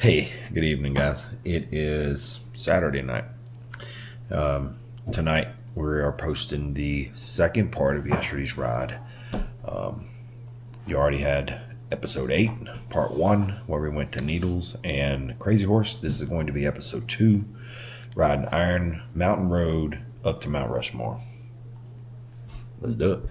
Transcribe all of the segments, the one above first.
Hey, good evening, guys. It is Saturday night. Tonight, we are posting the second part of yesterday's ride. You already had episode 8, part 1, where we went to Needles and Crazy Horse. This is going to be episode 2, riding Iron Mountain Road up to Mt Rushmore. Let's do it.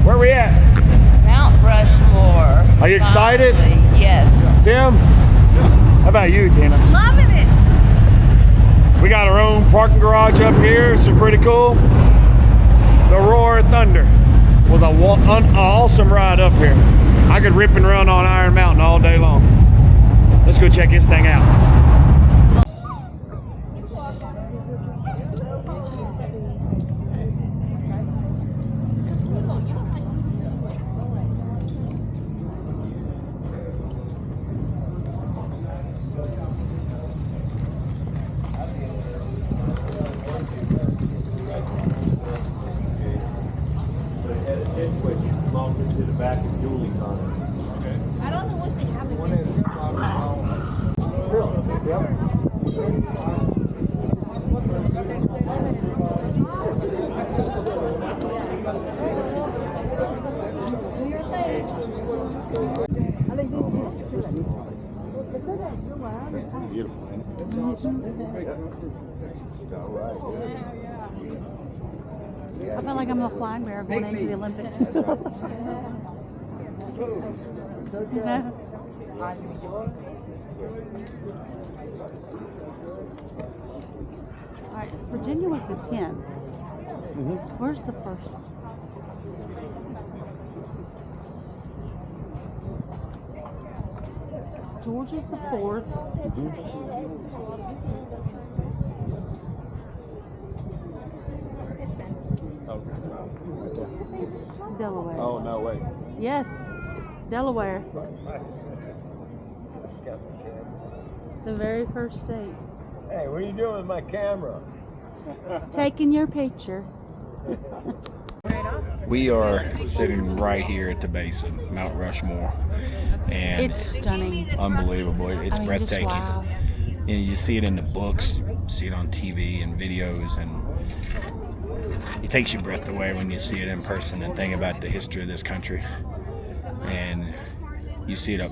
Where we at? Mount Rushmore. Are you excited? Finally. Yes. Tim? How about you, Tina? Loving it. We got our own parking garage up here, so pretty cool. The Roar of Thunder was an awesome ride up here. I could rip and run on Iron Mountain all day long. Let's go check this thing out. I don't know what they have in Beautiful, man. I feel like I'm a flying bear going into the Olympics. All right, Virginia was the 10th. Where's the first one? Georgia's the 4th. Delaware. Oh, no, wait. Yes, Delaware. The very first state. Hey, what are you doing with my camera? Taking your picture. We are sitting right here at the base of Mount Rushmore, and It's stunning. unbelievable. It's I mean, just breathtaking. wow. You know, you see it in the books, you see it on TV and videos, and it takes your breath away when you see it in person and think about the history of this country. And you see the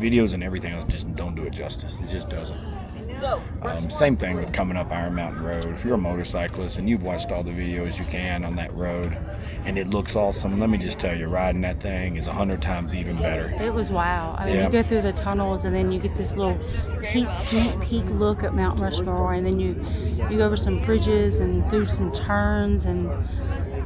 videos and everything else just don't do it justice. It just doesn't. Same thing with coming up Iron Mountain Road. If you're a motorcyclist and you've watched all the videos you can on that road and it looks awesome, let me just tell you, riding that thing is 100 times even better. It was wow. I mean, Yeah. you go through the tunnels and then you get this little sneak peek look at Mount Rushmore, and then you go over some bridges and through some turns, and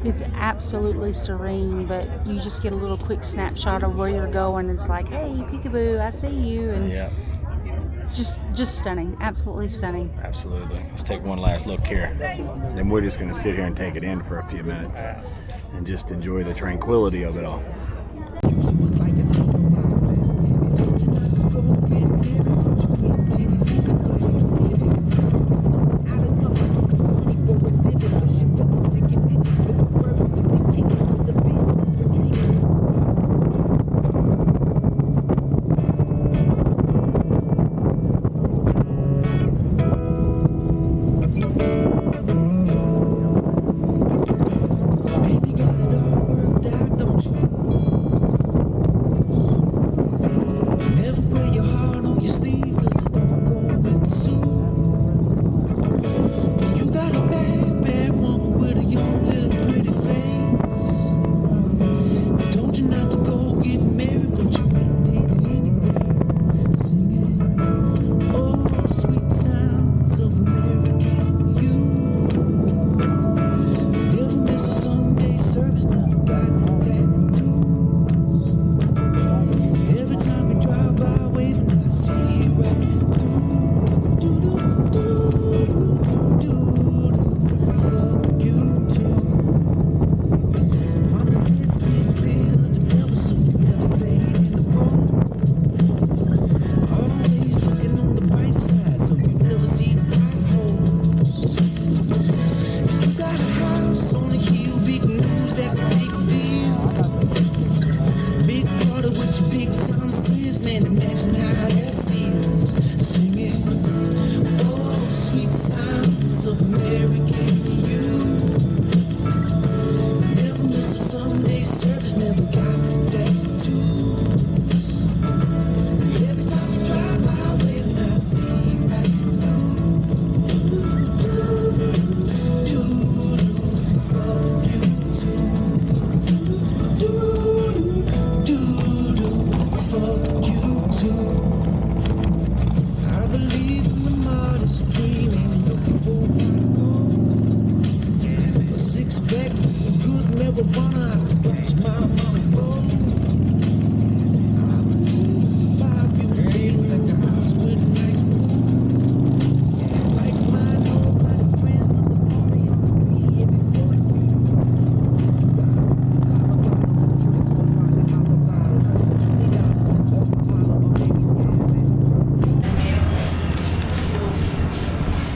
it's absolutely serene, but you just get a little quick snapshot of where you're going. It's like, hey, peekaboo, I see you. And Yeah, it's just stunning. Absolutely stunning. absolutely. Let's take one last look here. Then we're just going to sit here and take it in for a few minutes and just enjoy the tranquility of it all.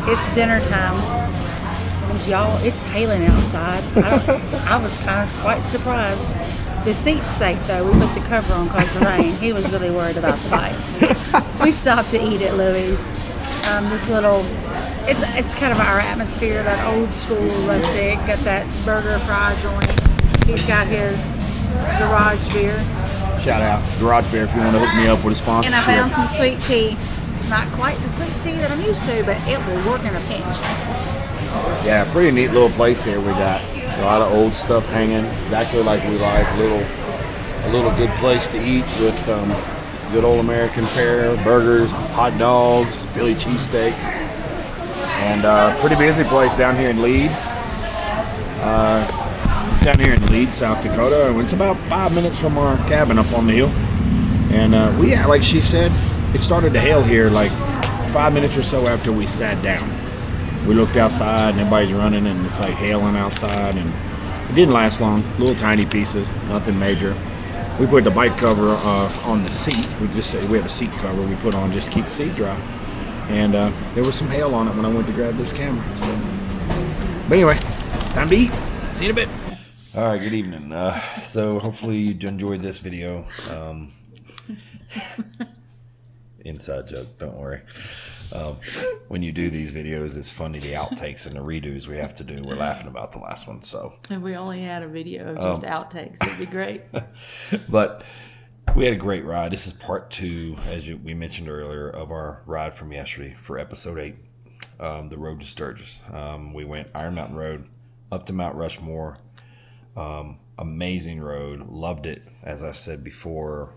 It's dinner time. And y'all, it's hailing outside. I was kind of quite surprised. The seat's safe though. We put the cover on because of the rain. He was really worried about the bike. We stopped to eat at Louie's. This little, it's kind of our atmosphere, that old school rustic. Got that burger fry joint. He's got his garage beer. Shout out Garage Beer if you want to hook me up with a sponsorship. And I found some sweet tea. It's not quite the sweet tea that I'm used to, but it will work in a pinch. Yeah, pretty neat little place here. We got a lot of old stuff hanging, exactly like we like. A little good place to eat with good old American fare, burgers, hot dogs, Philly cheesesteaks, and pretty busy place down here in Lead. It's down here in Lead, South Dakota, and it's about 5 minutes from our cabin up on the hill. And like she said, it started to hail here like 5 minutes or so after we sat down. We looked outside and everybody's running and it's like hailing outside, and it didn't last long. Little tiny pieces, nothing major. We put the bike cover on the seat. We have a seat cover we put on just to keep the seat dry. And there was some hail on it when I went to grab this camera. So. But anyway, time to eat. See you in a bit. All right, good evening. So hopefully you enjoyed this video. Inside joke, don't worry. When you do these videos, it's funny, the outtakes and the redos we have to do. We're laughing about the last one. So If we only had a video of just outtakes, it'd be great. But we had a great ride. This is part 2, as we mentioned earlier, of our ride from yesterday for episode 8, the road to Sturgis. We went Iron Mountain Road up to Mt Rushmore. Amazing road. Loved it. As I said before,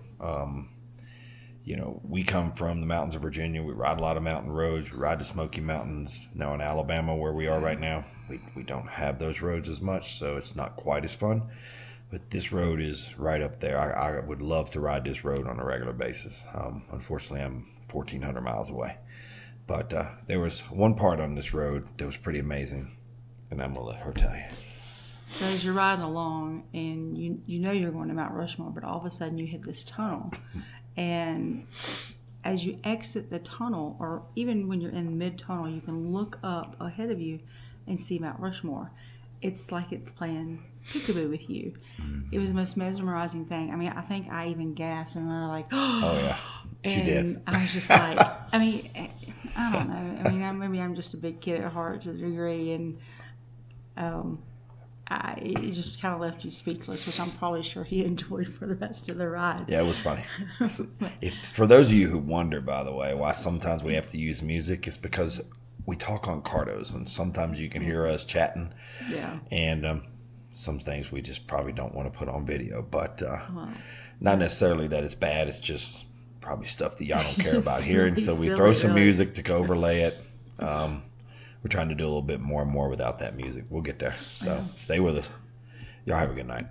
we come from the mountains of Virginia. We ride a lot of mountain roads. We ride the Smoky Mountains. Now in Alabama, where we are right now, we don't have those roads as much, so it's not quite as fun. But this road is right up there. I would love to ride this road on a regular basis. Unfortunately, I'm 1,400 miles away. But there was one part on this road that was pretty amazing, and I'm going to let her tell you. So as you're riding along, and you know you're going to Mount Rushmore, but all of a sudden you hit this tunnel. And as you exit the tunnel, or even when you're in mid-tunnel, you can look up ahead of you and see Mount Rushmore. It's like it's playing peekaboo with you. It was the most mesmerizing thing. I mean, I think I even gasped, and they're like, oh yeah, she did. And I was just like, I mean, I don't know. I mean, maybe I'm just a big kid at heart to a degree, and it just kind of left you speechless, which I'm probably sure he enjoyed for the rest of the ride. Yeah, it was funny. For those of you who wonder, by the way, why sometimes we have to use music, it's because we talk on cartos, and sometimes you can hear us chatting. Yeah. And some things we just probably don't want to put on video, but not necessarily that it's bad. It's just probably stuff that y'all don't care about hearing. Really so we silly, throw some really. music to overlay it. We're trying to do a little bit more and more without that music. We'll get there. So stay with us. Y'all have a good night.